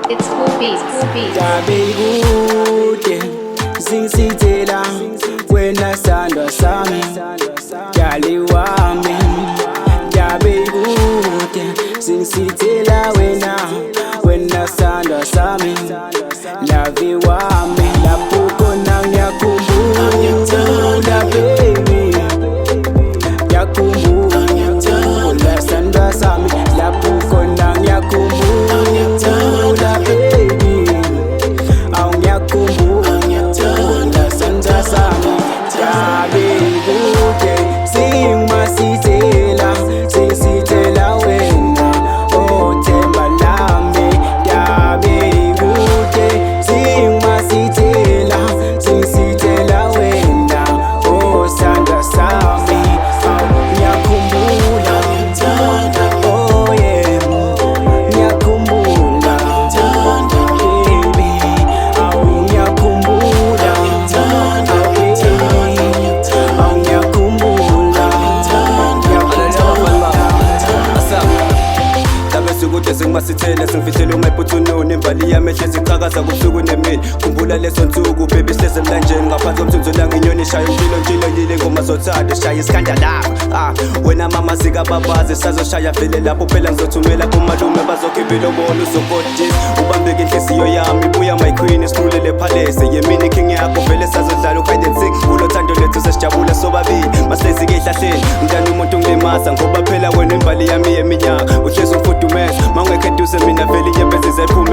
It's cool beats, cool beats. Gabe kude singizithela wena sandwa sami Dali wami Gabe kude singizithela wena sandwa sami Lavi wami lapho khona ngiyakhumbula baby Ngiyakhumbula sandwa sami lapho khona ngiyakhumbula baby Aw ngiyakhumbula sandwa sami Gabe kude singizithela wena oh themba lami Gabe kude singizithela wena oh sandwa sami Ngiyakhumbula oh yeah ngiyakhumbula baby aw ngiyakhumbula aw ngiyakhumbula Kude singasithela singifithela umayiphuthununi imbali yami ehlezi iqhakaza kubusuku nemini khumbula leso nsuku baby sihlezi emlanjeni ngaphansi komthunzi langinyoni ishayo njilo yile ngoma zothanda shaya isikhanda lapha wena mama zikababazi sazoshaya vele lapho phela ngizothumela kumalume bazokhipha ubolo uzokotisa ubambeke inhliziyo yami buya my queen isikhulele palace yemini king yakho vele sazodlala hide and seek kulo thando lethu sesijabula sobabili maslezi ke ehlahleni ngidana umuntu ngilimaza ngoba phela wena imbali yami yeminyaka uhlezi umfudumeza mangekho eduze mina vele inyembezi zephuma